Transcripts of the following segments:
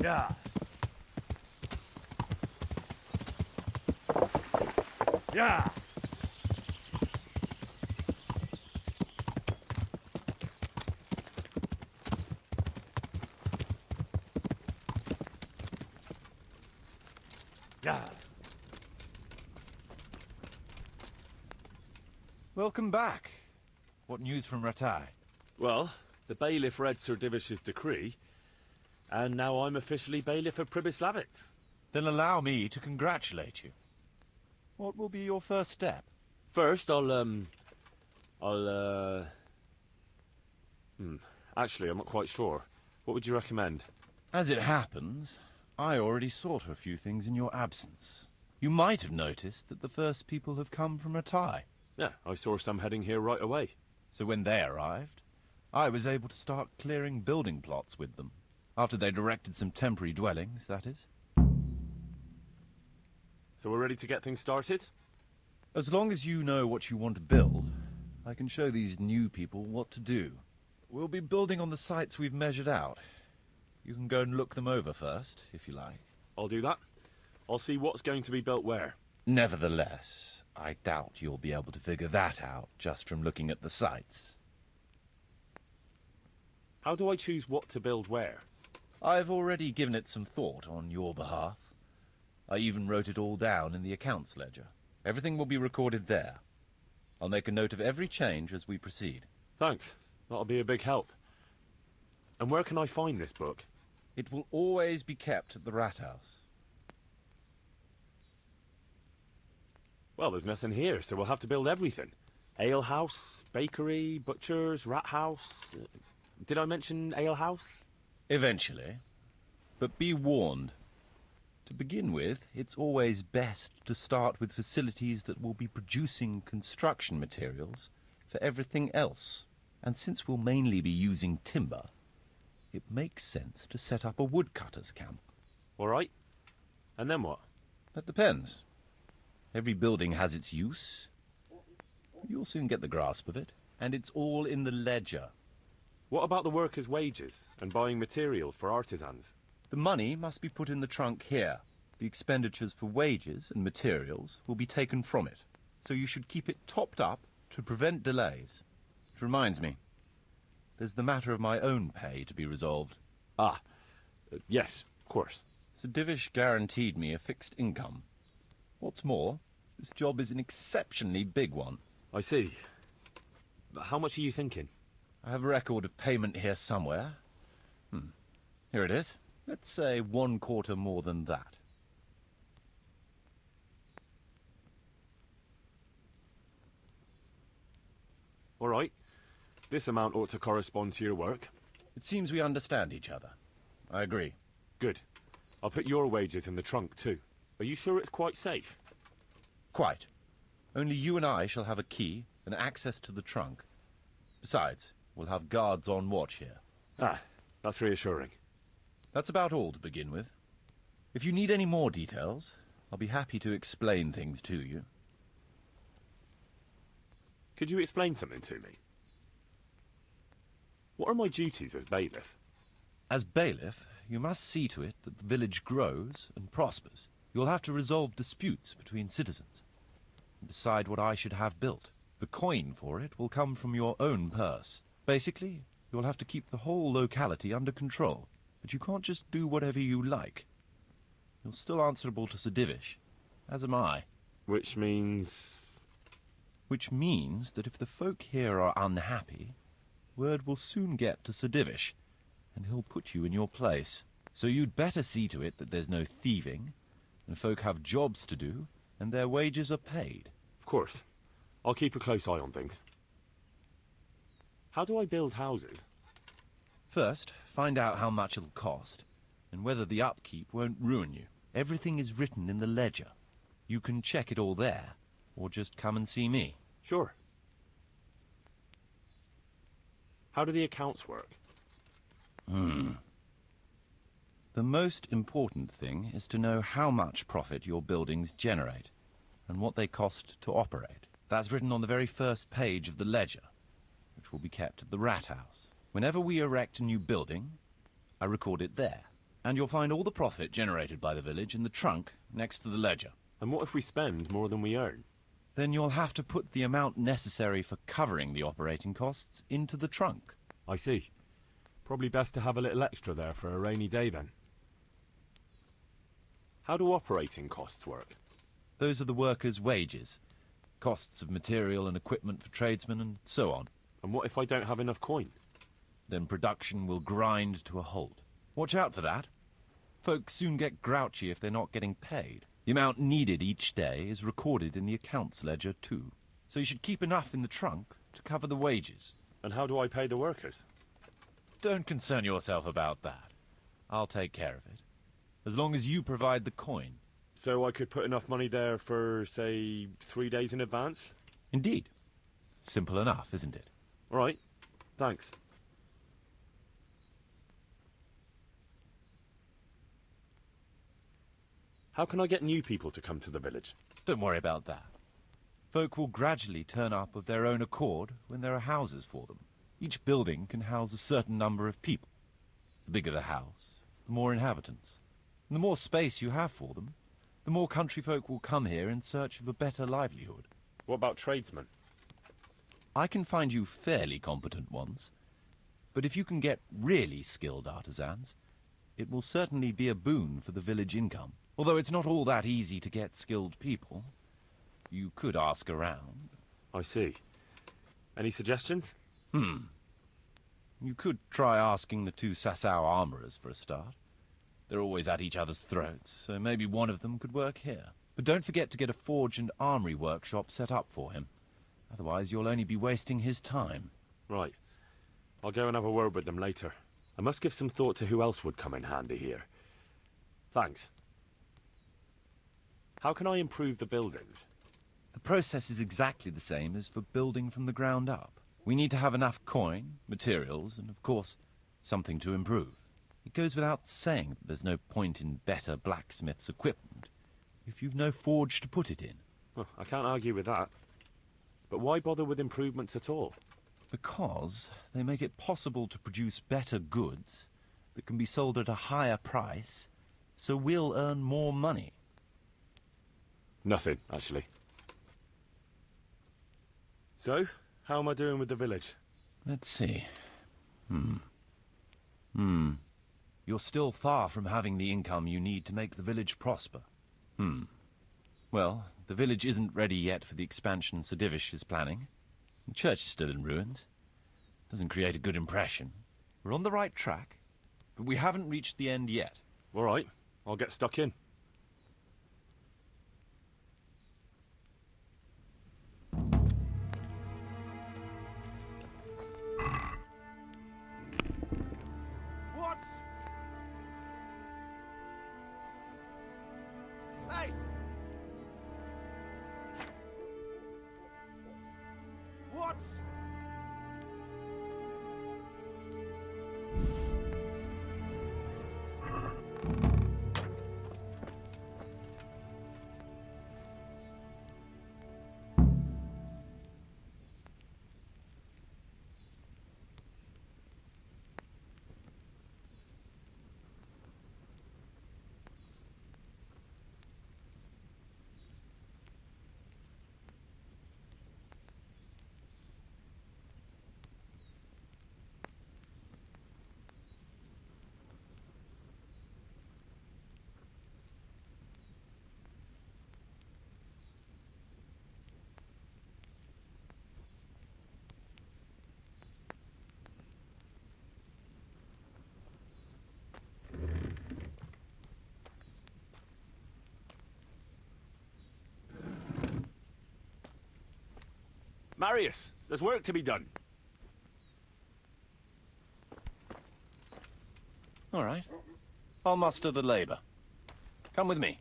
Yeah. Yeah. Yeah. Welcome back. What news from Rataye? Well, the bailiff read Sir Divish's decree, and now I'm officially bailiff of Přibyslavice. Then allow me to congratulate you. What will be your first step? First, actually, I'm not quite sure. What would you recommend? As it happens, I already saw to a few things in your absence. You might have noticed that the first people have come from Rataye. Yeah, I saw some heading here right away. So when they arrived, I was able to start clearing building plots with them. After they'd erected some temporary dwellings, that is. So we're ready to get things started? As long as you know what you want to build, I can show these new people what to do. We'll be building on the sites we've measured out. You can go and look them over first, if you like. I'll do that. I'll see what's going to be built where. Nevertheless, I doubt you'll be able to figure that out just from looking at the sites. How do I choose what to build where? I've already given it some thought on your behalf. I even wrote it all down in the accounts ledger. Everything will be recorded there. I'll make a note of every change as we proceed. Thanks. That'll be a big help. And where can I find this book? It will always be kept at the rat house. Well, there's nothing here, so we'll have to build everything. Ale house, bakery, butchers, rat house. Did I mention ale house? Eventually. But be warned. To begin with, it's always best to start with facilities that will be producing construction materials for everything else. And since we'll mainly be using timber, it makes sense to set up a woodcutter's camp. All right. And then what? That depends. Every building has its use. You'll soon get the grasp of it. And it's all in the ledger. What about the workers' wages and buying materials for artisans? The money must be put in the trunk here. The expenditures for wages and materials will be taken from it. So you should keep it topped up to prevent delays. It reminds me, there's the matter of my own pay to be resolved. Yes, of course. Sir Divish guaranteed me a fixed income. What's more, this job is an exceptionally big one. I see. But how much are you thinking? I have a record of payment here somewhere. Here it is. Let's say 1/4 more than that. All right. This amount ought to correspond to your work. It seems we understand each other. I agree. Good. I'll put your wages in the trunk, too. Are you sure it's quite safe? Quite. Only you and I shall have a key and access to the trunk. Besides, we'll have guards on watch here. That's reassuring. That's about all to begin with. If you need any more details, I'll be happy to explain things to you. Could you explain something to me? What are my duties as bailiff? As bailiff, you must see to it that the village grows and prospers. You'll have to resolve disputes between citizens and decide what I should have built. The coin for it will come from your own purse. Basically, you'll have to keep the whole locality under control. But you can't just do whatever you like. You're still answerable to Sir Divish, as am I. Which means... Which means that if the folk here are unhappy, word will soon get to Sir Divish, and he'll put you in your place. So you'd better see to it that there's no thieving, and folk have jobs to do, and their wages are paid. Of course. I'll keep a close eye on things. How do I build houses? First, find out how much it'll cost, and whether the upkeep won't ruin you. Everything is written in the ledger. You can check it all there, or just come and see me. Sure. How do the accounts work? The most important thing is to know how much profit your buildings generate, and what they cost to operate. That's written on the very first page of the ledger, which will be kept at the rat house. Whenever we erect a new building, I record it there. And you'll find all the profit generated by the village in the trunk next to the ledger. And what if we spend more than we earn? Then you'll have to put the amount necessary for covering the operating costs into the trunk. I see. Probably best to have a little extra there for a rainy day then. How do operating costs work? Those are the workers' wages, costs of material and equipment for tradesmen, and so on. And what if I don't have enough coin? Then production will grind to a halt. Watch out for that. Folks soon get grouchy if they're not getting paid. The amount needed each day is recorded in the accounts ledger too. So you should keep enough in the trunk to cover the wages. And how do I pay the workers? Don't concern yourself about that. I'll take care of it. As long as you provide the coin. So I could put enough money there for, say, 3 days in advance? Indeed. Simple enough, isn't it? All right. Thanks. How can I get new people to come to the village? Don't worry about that. Folk will gradually turn up of their own accord when there are houses for them. Each building can house a certain number of people. The bigger the house, the more inhabitants. And the more space you have for them, the more country folk will come here in search of a better livelihood. What about tradesmen? I can find you fairly competent ones, but if you can get really skilled artisans, it will certainly be a boon for the village income. Although it's not all that easy to get skilled people. You could ask around. I see. Any suggestions? You could try asking the 2 Sázavou armourers for a start. They're always at each other's throats, so maybe one of them could work here. But don't forget to get a forge and armory workshop set up for him. Otherwise you'll only be wasting his time. Right. I'll go and have a word with them later. I must give some thought to who else would come in handy here. Thanks. How can I improve the buildings? The process is exactly the same as for building from the ground up. We need to have enough coin, materials, and of course, something to improve. It goes without saying that there's no point in better blacksmith's equipment if you've no forge to put it in. Well, I can't argue with that. But why bother with improvements at all? Because they make it possible to produce better goods that can be sold at a higher price, so we'll earn more money. Nothing, actually. So, how am I doing with the village? Let's see. You're still far from having the income you need to make the village prosper. Well, the village isn't ready yet for the expansion Sir Divish is planning. The church is still in ruins. Doesn't create a good impression. We're on the right track, but we haven't reached the end yet. All right, I'll get stuck in. Hey! What? Marius, there's work to be done. All right. I'll muster the labor. Come with me.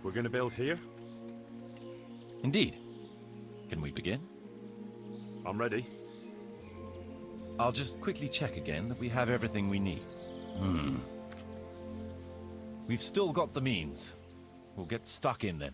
We're gonna build here? Indeed. Can we begin? I'm ready. I'll just quickly check again that we have everything we need. We've still got the means. We'll get stuck in then.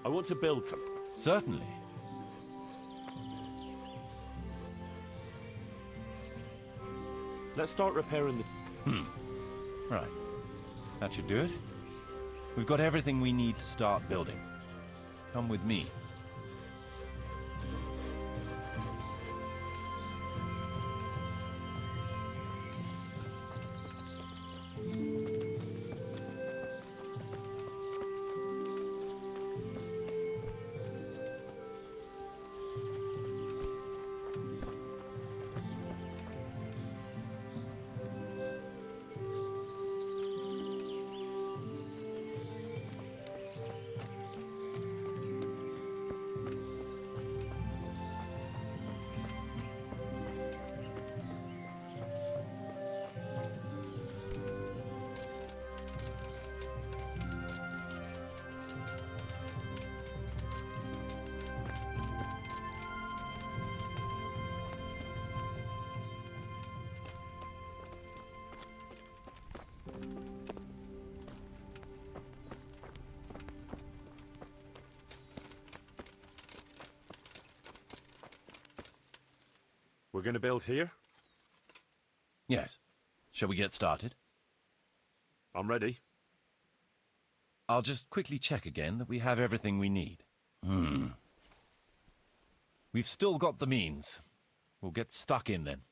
I want to build some. Certainly. Let's start repairing the... Right. That should do it. We've got everything we need to start building. Come with me. We're gonna build here? Yes. Shall we get started? I'm ready. I'll just quickly check again that we have everything we need. We've still got the means. We'll get stuck in then.